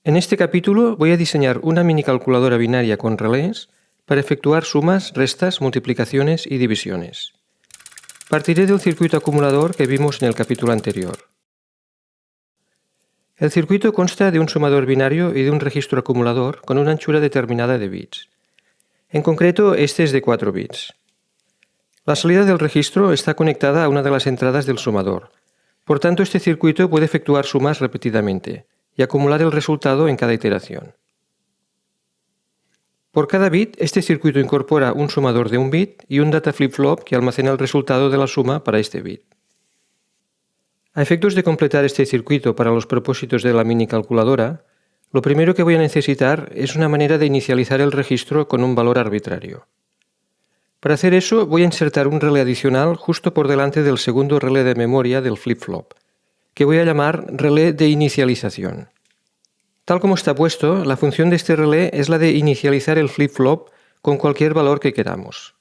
En este capítulo voy a diseñar una mini calculadora binaria con relés para efectuar sumas, restas, multiplicaciones y divisiones. Partiré del circuito acumulador que vimos en el capítulo anterior. El circuito consta de un sumador binario y de un registro acumulador con una anchura determinada de bits. En concreto, este es de 4 bits. La salida del registro está conectada a una de las entradas del sumador. Por tanto, este circuito puede efectuar sumas repetidamente y acumular el resultado en cada iteración. Por cada bit, este circuito incorpora un sumador de un bit y un data flip-flop que almacena el resultado de la suma para este bit. A efectos de completar este circuito para los propósitos de la mini calculadora, lo primero que voy a necesitar es una manera de inicializar el registro con un valor arbitrario. Para hacer eso, voy a insertar un relé adicional justo por delante del segundo relé de memoria del flip-flop, que voy a llamar relé de inicialización. Tal como está puesto, la función de este relé es la de inicializar el flip-flop con cualquier valor que queramos.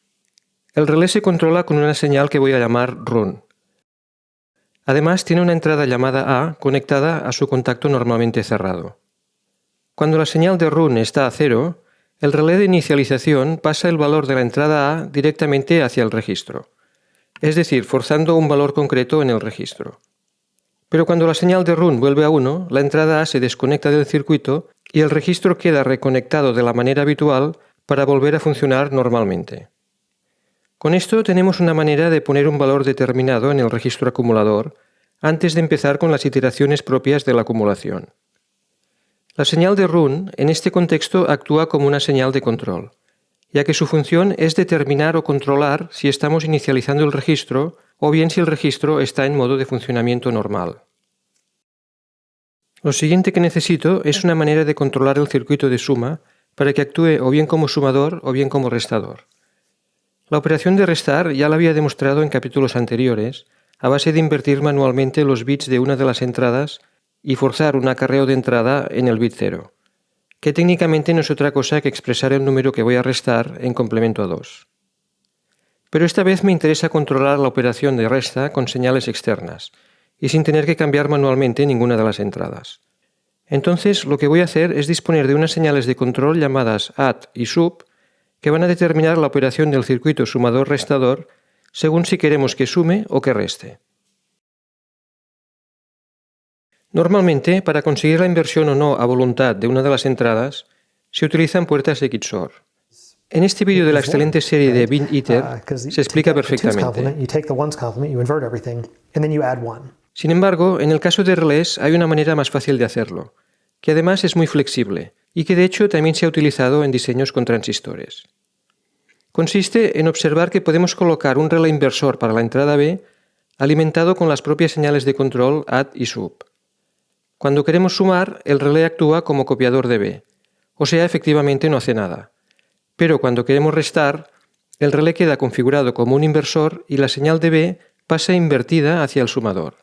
El relé se controla con una señal que voy a llamar run. Además, tiene una entrada llamada A conectada a su contacto normalmente cerrado. Cuando la señal de run está a 0, el relé de inicialización pasa el valor de la entrada A directamente hacia el registro, es decir, forzando un valor concreto en el registro. Pero cuando la señal de run vuelve a 1, la entrada A se desconecta del circuito y el registro queda reconectado de la manera habitual para volver a funcionar normalmente. Con esto tenemos una manera de poner un valor determinado en el registro acumulador antes de empezar con las iteraciones propias de la acumulación. La señal de run en este contexto actúa como una señal de control, ya que su función es determinar o controlar si estamos inicializando el registro o bien si el registro está en modo de funcionamiento normal. Lo siguiente que necesito es una manera de controlar el circuito de suma para que actúe o bien como sumador o bien como restador. La operación de restar ya la había demostrado en capítulos anteriores a base de invertir manualmente los bits de una de las entradas y forzar un acarreo de entrada en el bit 0, que técnicamente no es otra cosa que expresar el número que voy a restar en complemento a 2. Pero esta vez me interesa controlar la operación de resta con señales externas y sin tener que cambiar manualmente ninguna de las entradas. Entonces, lo que voy a hacer es disponer de unas señales de control llamadas add y sub que van a determinar la operación del circuito sumador-restador según si queremos que sume o que reste. Normalmente, para conseguir la inversión o no a voluntad de una de las entradas, se utilizan puertas de XOR. En este vídeo de la excelente serie de BinItер se explica perfectamente. Sin embargo, en el caso de relés hay una manera más fácil de hacerlo, que además es muy flexible y que de hecho también se ha utilizado en diseños con transistores. Consiste en observar que podemos colocar un relé inversor para la entrada B alimentado con las propias señales de control add y sub. Cuando queremos sumar, el relé actúa como copiador de B, o sea, efectivamente no hace nada. Pero cuando queremos restar, el relé queda configurado como un inversor y la señal de B pasa invertida hacia el sumador.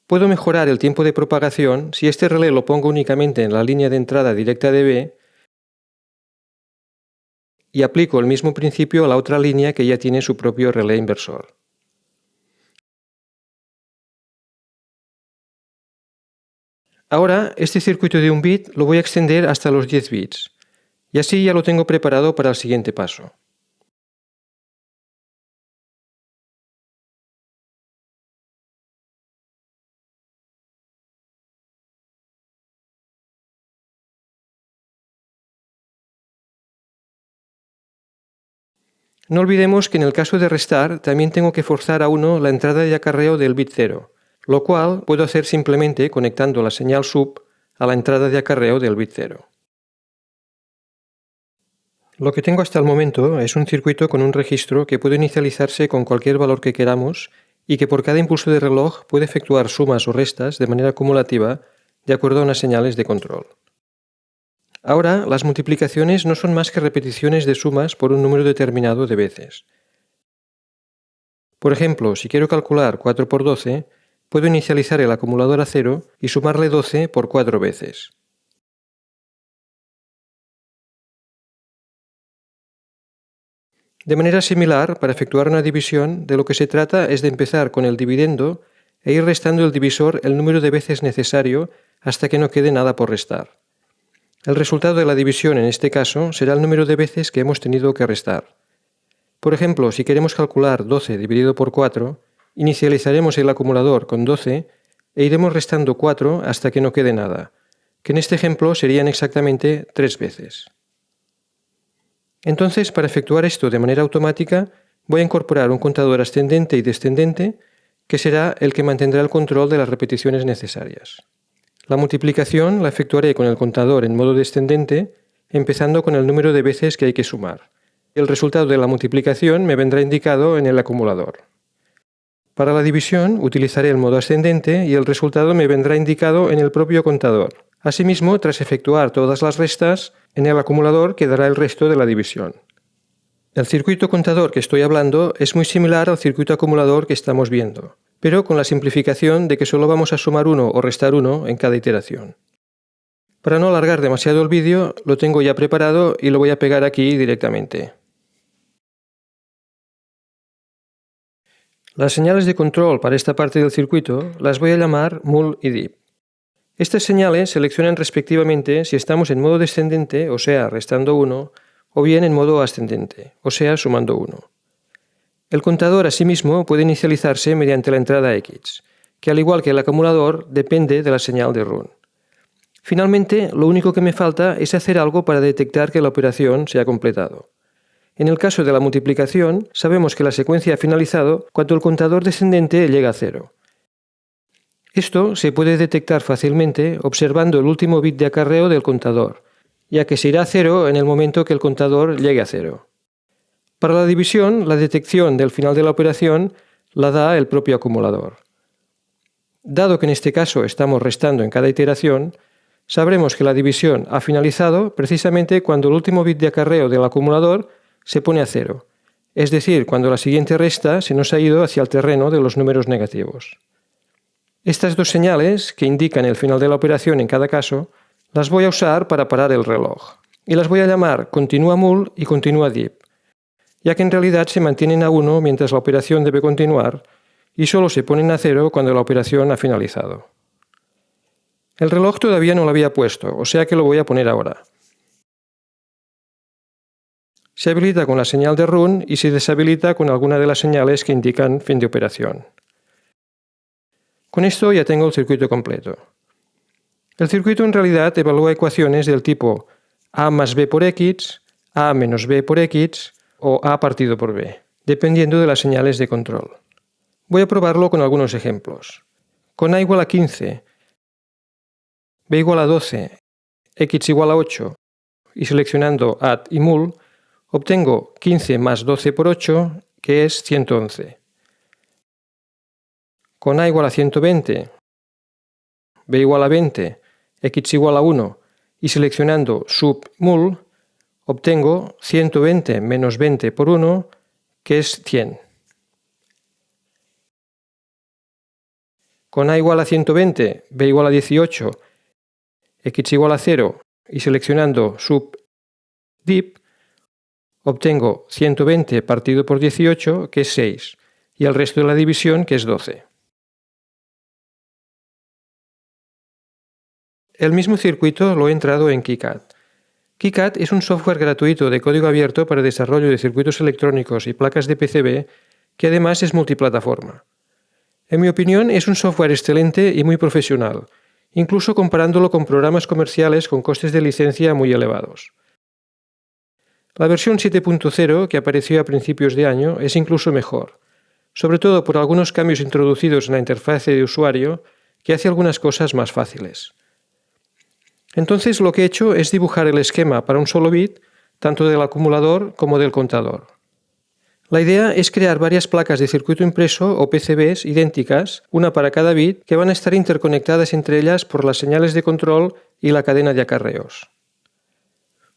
Puedo mejorar el tiempo de propagación si este relé lo pongo únicamente en la línea de entrada directa de B y aplico el mismo principio a la otra línea que ya tiene su propio relé inversor. Ahora, este circuito de un bit lo voy a extender hasta los 10 bits, y así ya lo tengo preparado para el siguiente paso. No olvidemos que en el caso de restar también tengo que forzar a 1 la entrada de acarreo del bit 0, lo cual puedo hacer simplemente conectando la señal sub a la entrada de acarreo del bit 0. Lo que tengo hasta el momento es un circuito con un registro que puede inicializarse con cualquier valor que queramos y que por cada impulso de reloj puede efectuar sumas o restas de manera acumulativa de acuerdo a unas señales de control. Ahora, las multiplicaciones no son más que repeticiones de sumas por un número determinado de veces. Por ejemplo, si quiero calcular 4 por 12, puedo inicializar el acumulador a 0 y sumarle 12 por 4 veces. De manera similar, para efectuar una división, de lo que se trata es de empezar con el dividendo e ir restando el divisor el número de veces necesario hasta que no quede nada por restar. El resultado de la división en este caso será el número de veces que hemos tenido que restar. Por ejemplo, si queremos calcular 12 dividido por 4, inicializaremos el acumulador con 12 e iremos restando 4 hasta que no quede nada, que en este ejemplo serían exactamente 3 veces. Entonces, para efectuar esto de manera automática, voy a incorporar un contador ascendente y descendente, que será el que mantendrá el control de las repeticiones necesarias. La multiplicación la efectuaré con el contador en modo descendente, empezando con el número de veces que hay que sumar. El resultado de la multiplicación me vendrá indicado en el acumulador. Para la división utilizaré el modo ascendente y el resultado me vendrá indicado en el propio contador. Asimismo, tras efectuar todas las restas, en el acumulador quedará el resto de la división. El circuito contador que estoy hablando es muy similar al circuito acumulador que estamos viendo, pero con la simplificación de que solo vamos a sumar 1 o restar 1 en cada iteración. Para no alargar demasiado el vídeo, lo tengo ya preparado y lo voy a pegar aquí directamente. Las señales de control para esta parte del circuito las voy a llamar mul y dip. Estas señales seleccionan respectivamente si estamos en modo descendente, o sea, restando 1, o bien en modo ascendente, o sea, sumando 1. El contador asimismo puede inicializarse mediante la entrada X, que al igual que el acumulador depende de la señal de run. Finalmente, lo único que me falta es hacer algo para detectar que la operación se ha completado. En el caso de la multiplicación, sabemos que la secuencia ha finalizado cuando el contador descendente llega a 0. Esto se puede detectar fácilmente observando el último bit de acarreo del contador, ya que se irá a 0 en el momento que el contador llegue a 0. Para la división, la detección del final de la operación la da el propio acumulador. Dado que en este caso estamos restando en cada iteración, sabremos que la división ha finalizado precisamente cuando el último bit de acarreo del acumulador se pone a 0, es decir, cuando la siguiente resta se nos ha ido hacia el terreno de los números negativos. Estas dos señales, que indican el final de la operación en cada caso, las voy a usar para parar el reloj, y las voy a llamar continua mul y continua dip, ya que en realidad se mantienen a 1 mientras la operación debe continuar y solo se ponen a 0 cuando la operación ha finalizado. El reloj todavía no lo había puesto, o sea que lo voy a poner ahora. Se habilita con la señal de run y se deshabilita con alguna de las señales que indican fin de operación. Con esto ya tengo el circuito completo. El circuito en realidad evalúa ecuaciones del tipo a más b por x, a menos b por x o a partido por b, dependiendo de las señales de control. Voy a probarlo con algunos ejemplos. Con a igual a 15, b igual a 12, x igual a 8 y seleccionando add y mul, obtengo 15 más 12 por 8, que es 111. Con a igual a 120, b igual a 20, x igual a 1 y seleccionando sub mul, obtengo 120 menos 20 por 1, que es 100. Con a igual a 120, b igual a 18, x igual a 0 y seleccionando sub dip, obtengo 120 partido por 18, que es 6, y el resto de la división, que es 12. El mismo circuito lo he entrado en KiCad. KiCad es un software gratuito de código abierto para desarrollo de circuitos electrónicos y placas de PCB que además es multiplataforma. En mi opinión es un software excelente y muy profesional, incluso comparándolo con programas comerciales con costes de licencia muy elevados. La versión 7.0 que apareció a principios de año es incluso mejor, sobre todo por algunos cambios introducidos en la interfase de usuario que hace algunas cosas más fáciles. Entonces lo que he hecho es dibujar el esquema para un solo bit, tanto del acumulador como del contador. La idea es crear varias placas de circuito impreso o PCBs idénticas, una para cada bit, que van a estar interconectadas entre ellas por las señales de control y la cadena de acarreos.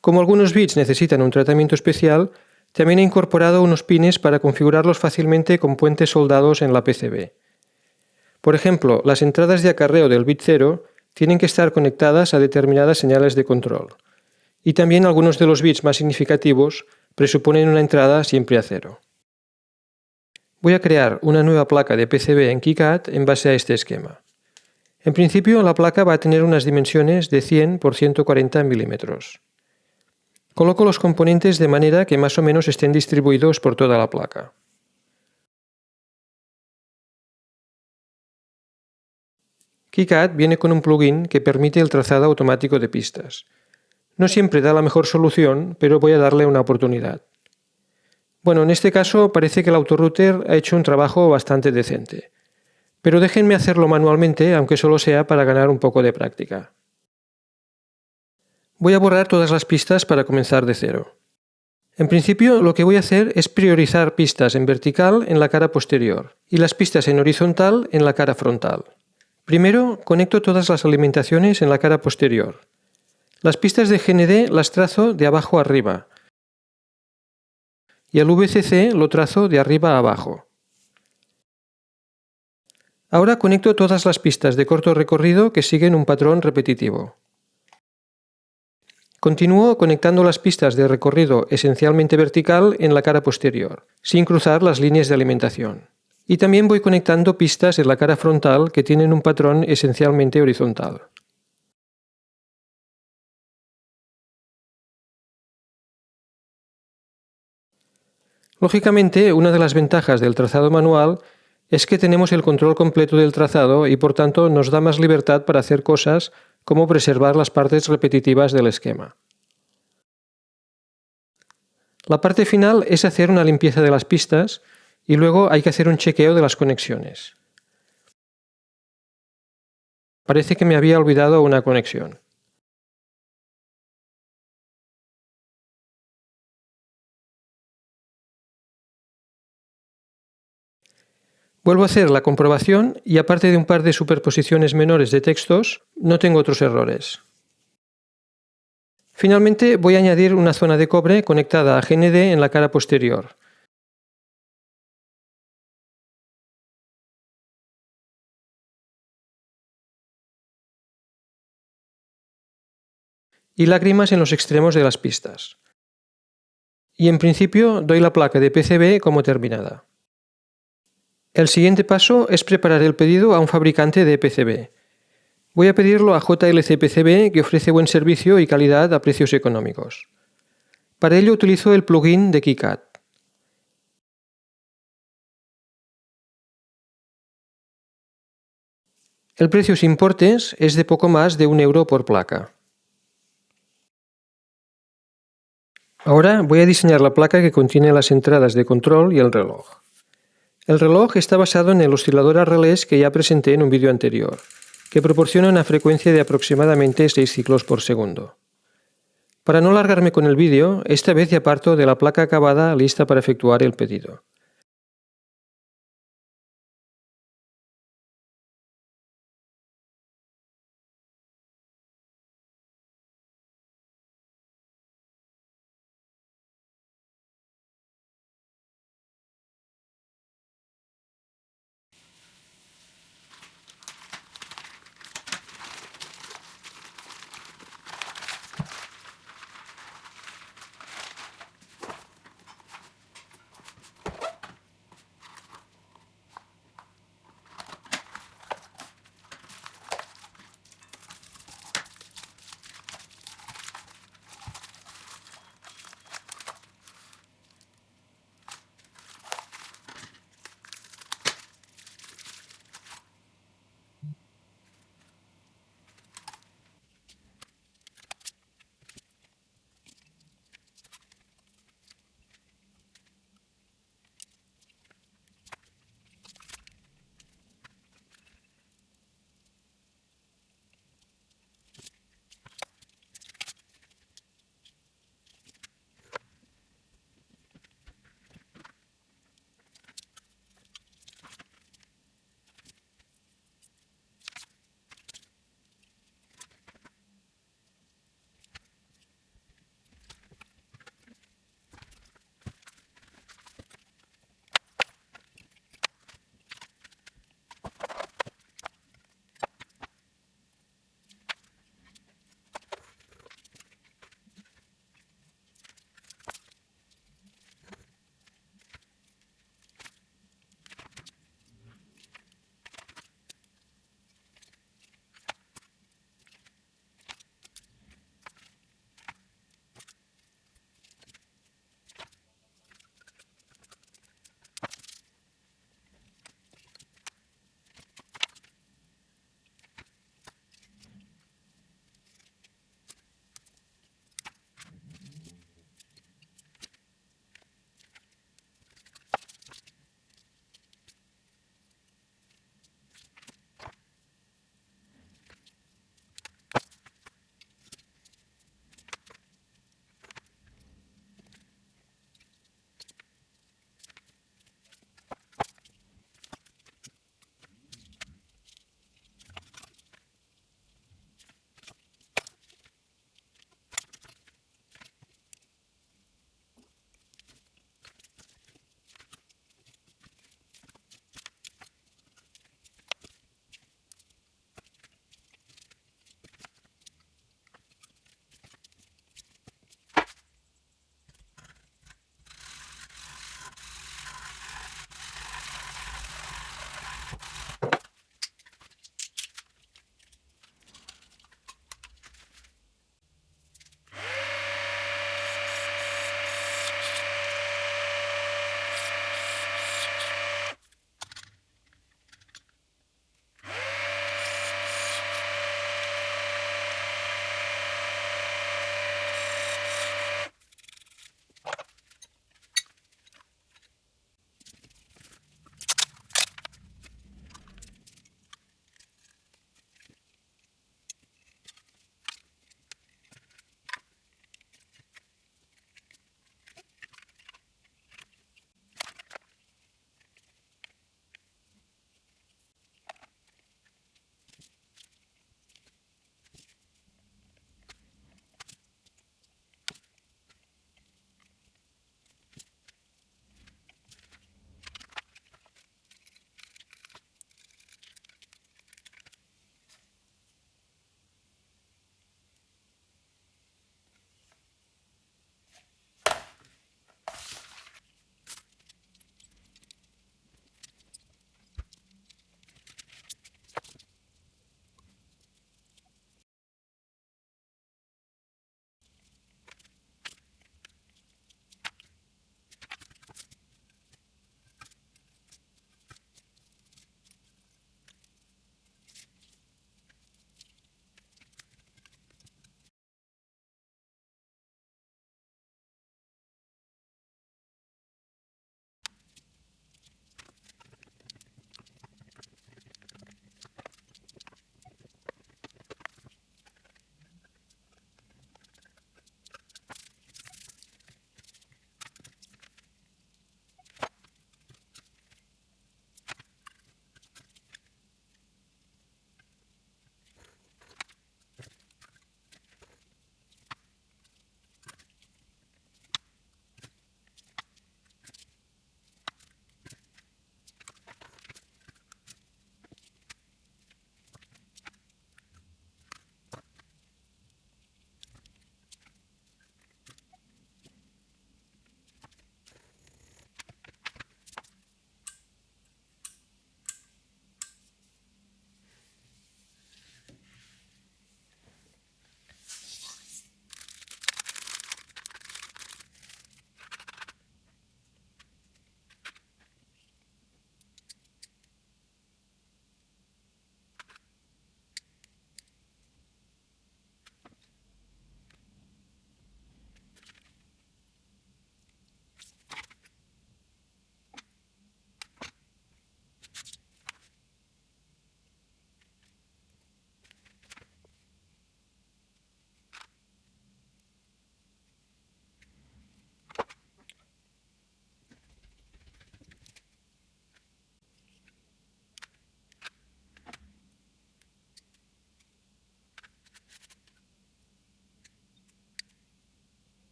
Como algunos bits necesitan un tratamiento especial, también he incorporado unos pines para configurarlos fácilmente con puentes soldados en la PCB. Por ejemplo, las entradas de acarreo del bit 0 tienen que estar conectadas a determinadas señales de control, y también algunos de los bits más significativos presuponen una entrada siempre a 0. Voy a crear una nueva placa de PCB en KiCad en base a este esquema. En principio, la placa va a tener unas dimensiones de 100 por 140 milímetros. Coloco los componentes de manera que más o menos estén distribuidos por toda la placa. KiCad viene con un plugin que permite el trazado automático de pistas. No siempre da la mejor solución, pero voy a darle una oportunidad. Bueno, en este caso parece que el autorouter ha hecho un trabajo bastante decente. Pero déjenme hacerlo manualmente, aunque solo sea para ganar un poco de práctica. Voy a borrar todas las pistas para comenzar de cero. En principio, lo que voy a hacer es priorizar pistas en vertical en la cara posterior y las pistas en horizontal en la cara frontal. Primero, conecto todas las alimentaciones en la cara posterior. Las pistas de GND las trazo de abajo a arriba y al VCC lo trazo de arriba a abajo. Ahora conecto todas las pistas de corto recorrido que siguen un patrón repetitivo. Continúo conectando las pistas de recorrido esencialmente vertical en la cara posterior, sin cruzar las líneas de alimentación. Y también voy conectando pistas en la cara frontal que tienen un patrón esencialmente horizontal. Lógicamente, una de las ventajas del trazado manual es que tenemos el control completo del trazado y por tanto nos da más libertad para hacer cosas como preservar las partes repetitivas del esquema. La parte final es hacer una limpieza de las pistas y luego hay que hacer un chequeo de las conexiones. Parece que me había olvidado una conexión. Vuelvo a hacer la comprobación y aparte de un par de superposiciones menores de textos, no tengo otros errores. Finalmente voy a añadir una zona de cobre conectada a GND en la cara posterior. Y lágrimas en los extremos de las pistas. Y en principio doy la placa de PCB como terminada. El siguiente paso es preparar el pedido a un fabricante de PCB. Voy a pedirlo a JLC PCB, que ofrece buen servicio y calidad a precios económicos. Para ello utilizo el plugin de KiCad. El precio sin portes es de poco más de €1 por placa. Ahora voy a diseñar la placa que contiene las entradas de control y el reloj. El reloj está basado en el oscilador a relés que ya presenté en un vídeo anterior, que proporciona una frecuencia de aproximadamente 6 ciclos por segundo. Para no alargarme con el vídeo, esta vez ya parto de la placa acabada lista para efectuar el pedido.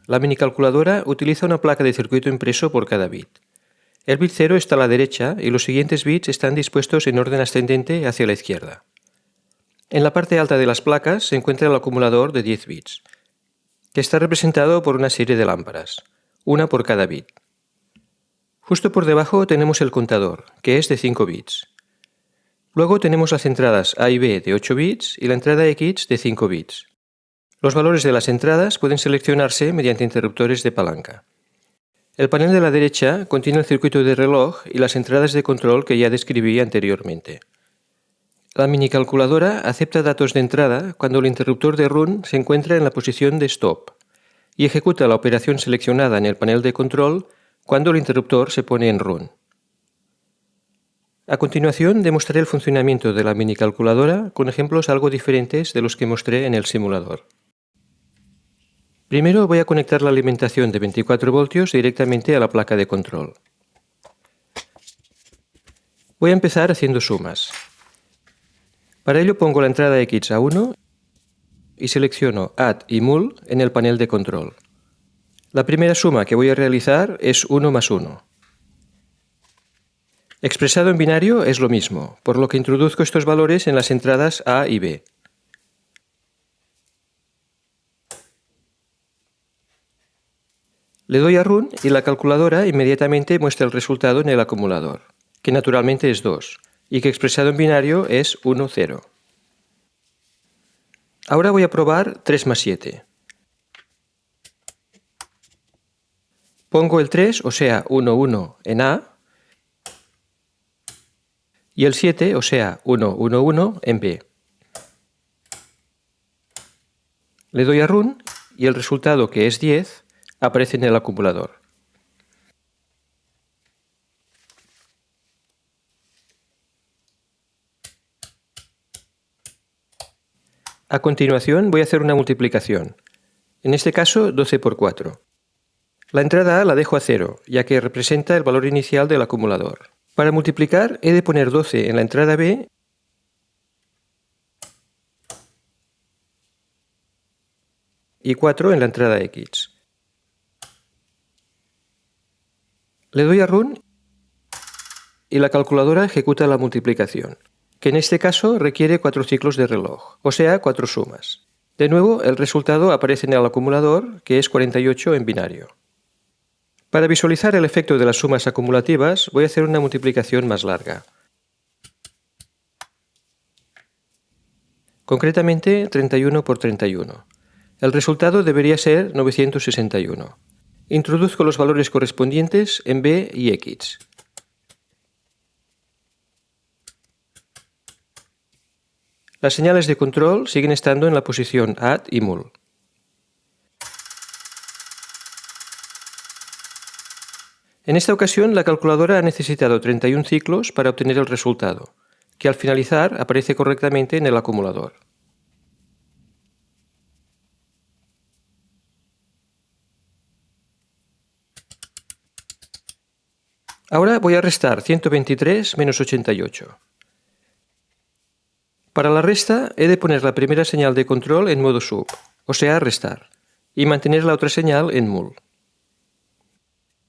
La minicalculadora utiliza una placa de circuito impreso por cada bit. El bit 0 está a la derecha y los siguientes bits están dispuestos en orden ascendente hacia la izquierda. En la parte alta de las placas se encuentra el acumulador de 10 bits, que está representado por una serie de lámparas, una por cada bit. Justo por debajo tenemos el contador, que es de 5 bits. Luego tenemos las entradas A y B de 8 bits y la entrada X de 5 bits. Los valores de las entradas pueden seleccionarse mediante interruptores de palanca. El panel de la derecha contiene el circuito de reloj y las entradas de control que ya describí anteriormente. La minicalculadora acepta datos de entrada cuando el interruptor de run se encuentra en la posición de stop y ejecuta la operación seleccionada en el panel de control cuando el interruptor se pone en run. A continuación demostraré el funcionamiento de la minicalculadora con ejemplos algo diferentes de los que mostré en el simulador. Primero voy a conectar la alimentación de 24 voltios directamente a la placa de control. Voy a empezar haciendo sumas. Para ello pongo la entrada X a 1 y selecciono Add y Mul en el panel de control. La primera suma que voy a realizar es 1 más 1. Expresado en binario es lo mismo, por lo que introduzco estos valores en las entradas A y B. Le doy a Run y la calculadora inmediatamente muestra el resultado en el acumulador, que naturalmente es 2, y que expresado en binario es 1, 0. Ahora voy a probar 3 más 7. Pongo el 3, o sea 1, 1, en A, y el 7, o sea 1, 1, 1, en B. Le doy a Run y el resultado, que es 10, aparece en el acumulador. A continuación voy a hacer una multiplicación, en este caso 12 por 4. La entrada A la dejo a 0, ya que representa el valor inicial del acumulador. Para multiplicar he de poner 12 en la entrada B y 4 en la entrada X. Le doy a Run y la calculadora ejecuta la multiplicación, que en este caso requiere 4 ciclos de reloj, o sea 4 sumas. De nuevo, el resultado aparece en el acumulador, que es 48 en binario. Para visualizar el efecto de las sumas acumulativas, voy a hacer una multiplicación más larga. Concretamente, 31 por 31. El resultado debería ser 961. Introduzco los valores correspondientes en B y X. Las señales de control siguen estando en la posición Add y Mul. En esta ocasión, la calculadora ha necesitado 31 ciclos para obtener el resultado, que al finalizar aparece correctamente en el acumulador. Ahora voy a restar 123 menos 88. Para la resta he de poner la primera señal de control en modo sub, o sea restar, y mantener la otra señal en mul.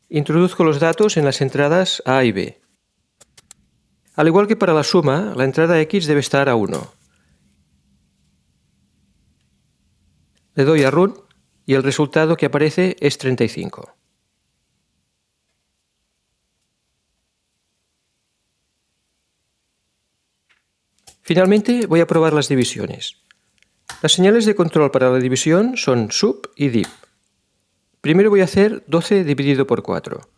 Introduzco los datos en las entradas A y B. Al igual que para la suma, la entrada X debe estar a 1. Le doy a Run y el resultado que aparece es 35. Finalmente voy a probar las divisiones. Las señales de control para la división son sub y div. Primero voy a hacer 12 dividido por 4.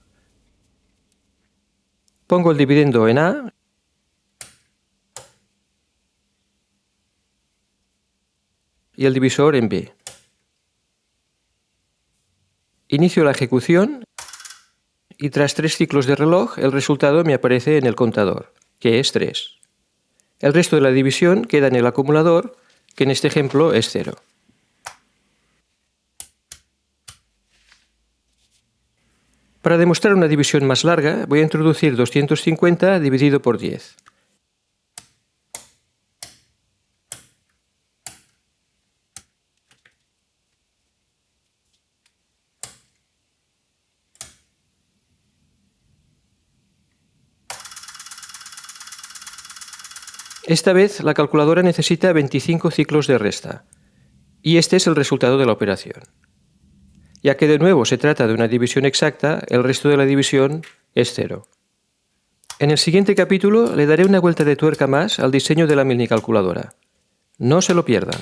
Pongo el dividendo en A y el divisor en B. Inicio la ejecución y tras 3 ciclos de reloj el resultado me aparece en el contador, que es 3. El resto de la división queda en el acumulador, que en este ejemplo es 0. Para demostrar una división más larga, voy a introducir 250 dividido por 10. Esta vez la calculadora necesita 25 ciclos de resta, y este es el resultado de la operación. Ya que de nuevo se trata de una división exacta, el resto de la división es 0. En el siguiente capítulo le daré una vuelta de tuerca más al diseño de la mini calculadora. No se lo pierdan.